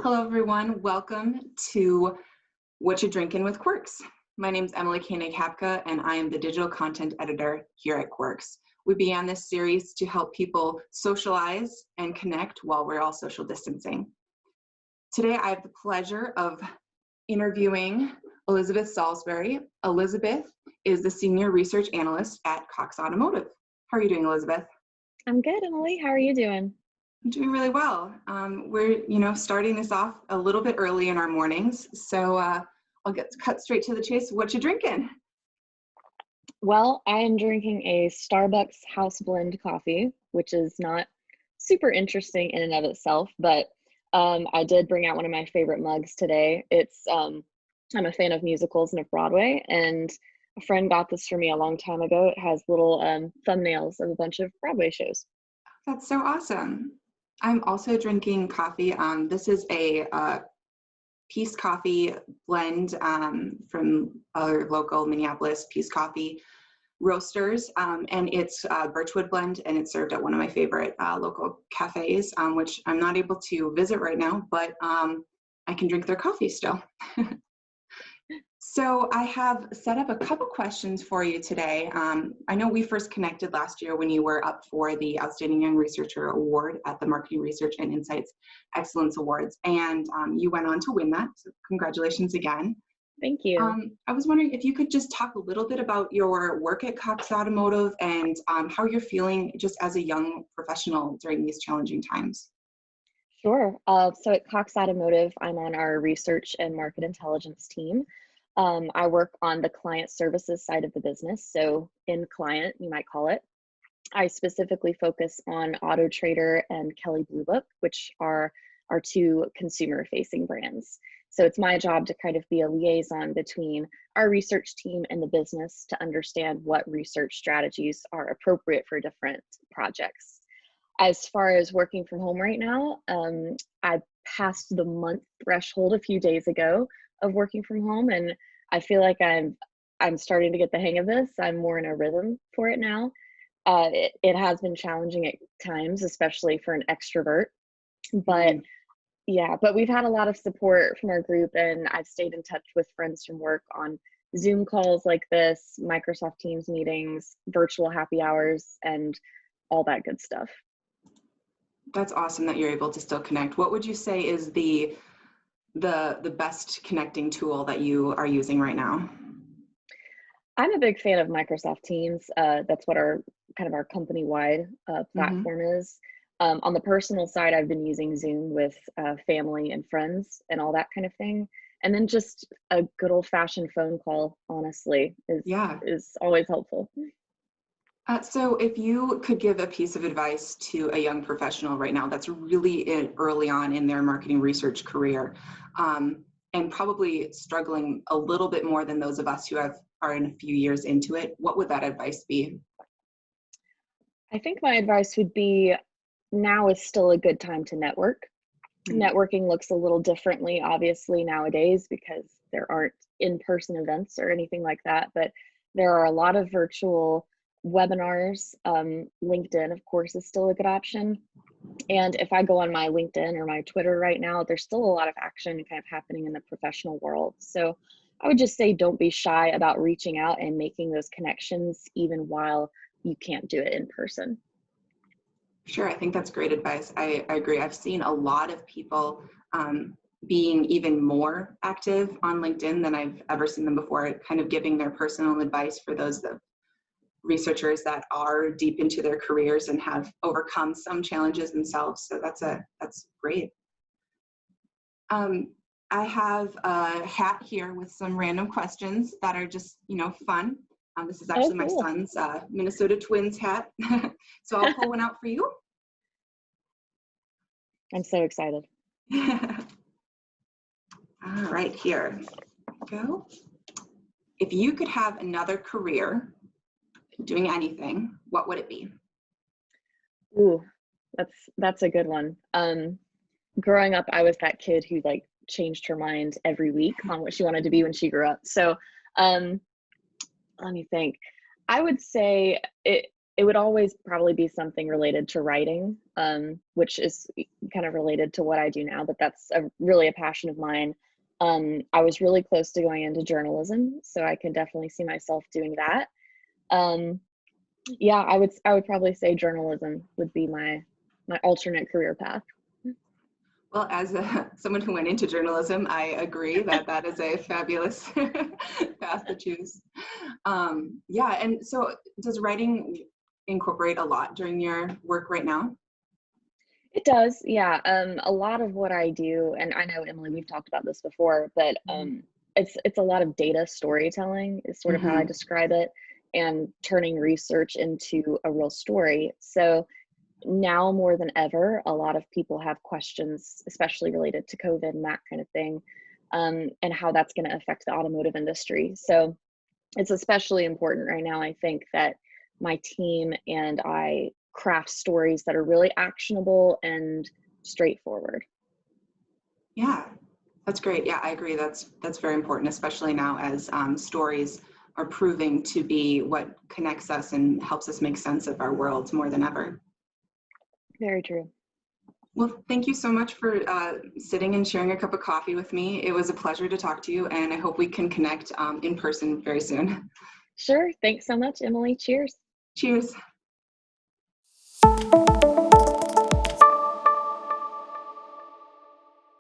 Hello, everyone. Welcome to What'cha Drinkin with Quirks. My name is Koenig Hapka, and I am the digital content editor here at Quirks. We began this series to help people socialize and connect while we're all social distancing. Today, I have the pleasure of interviewing Elizabeth Saulsbury. Elizabeth is the senior research analyst at Cox Automotive. How are you doing, Elizabeth? I'm good, Emily. How are you doing? I'm doing really well. We're, starting this off a little bit early in our mornings, so I'll cut straight to the chase. What you drinking? Well, I am drinking a Starbucks house blend coffee, which is not super interesting in and of itself, but I did bring out one of my favorite mugs today. I'm a fan of musicals and of Broadway, and a friend got this for me a long time ago. It has little thumbnails of a bunch of Broadway shows. That's so awesome. I'm also drinking coffee. This is a Peace Coffee blend from our local Minneapolis Peace Coffee roasters, and it's a birchwood blend, and it's served at one of my favorite local cafes, which I'm not able to visit right now, but I can drink their coffee still. So I have set up a couple questions for you today. I know we first connected last year when you were up for the Outstanding Young Researcher Award at the Marketing Research and Insights Excellence Awards, and you went on to win that, so congratulations again. Thank you. I was wondering if you could just talk a little bit about your work at Cox Automotive and how you're feeling just as a young professional during these challenging times. Sure. So at Cox Automotive, I'm on our research and market intelligence team. I work on the client services side of the business. So in client, you might call it. I specifically focus on Auto Trader and Kelley Blue Book, which are our two consumer facing brands. So it's my job to kind of be a liaison between our research team and the business to understand what research strategies are appropriate for different projects. As far as working from home right now, I passed the month threshold a few days ago of working from home, and I feel like I'm starting to get the hang of this. I'm more in a rhythm for it now. It has been challenging at times, especially for an extrovert, but yeah, but we've had a lot of support from our group, and I've stayed in touch with friends from work on Zoom calls like this, Microsoft Teams meetings, virtual happy hours, and all that good stuff. That's awesome that you're able to still connect. What would you say is the best connecting tool that you are using right now? I'm a big fan of Microsoft Teams. That's what our company-wide platform is. On the personal side, I've been using Zoom with family and friends and all that kind of thing. And then just a good old-fashioned phone call, honestly, is always helpful. So if you could give a piece of advice to a young professional right now that's really early on in their marketing research career, and probably struggling a little bit more than those of us who are in a few years into it, what would that advice be? I think my advice would be, now is still a good time to network. Networking looks a little differently, obviously, nowadays because there aren't in-person events or anything like that, but there are a lot of virtual webinars. LinkedIn, of course, is still a good option. And if I go on my LinkedIn or my Twitter right now, there's still a lot of action kind of happening in the professional world. So I would just say, don't be shy about reaching out and making those connections, even while you can't do it in person. Sure, I think that's great advice. I agree. I've seen a lot of people being even more active on LinkedIn than I've ever seen them before, kind of giving their personal advice for those researchers that are deep into their careers and have overcome some challenges themselves. So that's great. I have a hat here with some random questions that are just, fun. This is actually my son's Minnesota Twins hat. So I'll pull one out for you. I'm so excited. All right, here we go. If you could have another career doing anything, what would it be? Ooh, that's a good one. Growing up, I was that kid who changed her mind every week on what she wanted to be when she grew up. So let me think. I would say it it would always probably be something related to writing, which is kind of related to what I do now, but that's really a passion of mine. I was really close to going into journalism, so I can definitely see myself doing that. Yeah, I would probably say journalism would be my alternate career path. Well, as someone who went into journalism, I agree that that is a fabulous path to choose. Yeah, and so does writing incorporate a lot during your work right now? It does, yeah. A lot of what I do, and I know Emily, we've talked about this before, but it's a lot of data storytelling is sort of how I Mm-hmm. describe it, and turning research into a real story. So now more than ever, a lot of people have questions, especially related to COVID and that kind of thing, and how that's going to affect the automotive industry. So it's especially important right now, I think, that my team and I craft stories that are really actionable and straightforward. Yeah, that's great. Yeah, I agree. That's very important, especially now as stories are proving to be what connects us and helps us make sense of our world more than ever. Very true. Well, thank you so much for sitting and sharing a cup of coffee with me. It was a pleasure to talk to you, and I hope we can connect in person very soon. Sure. Thanks so much, Emily. Cheers. Cheers.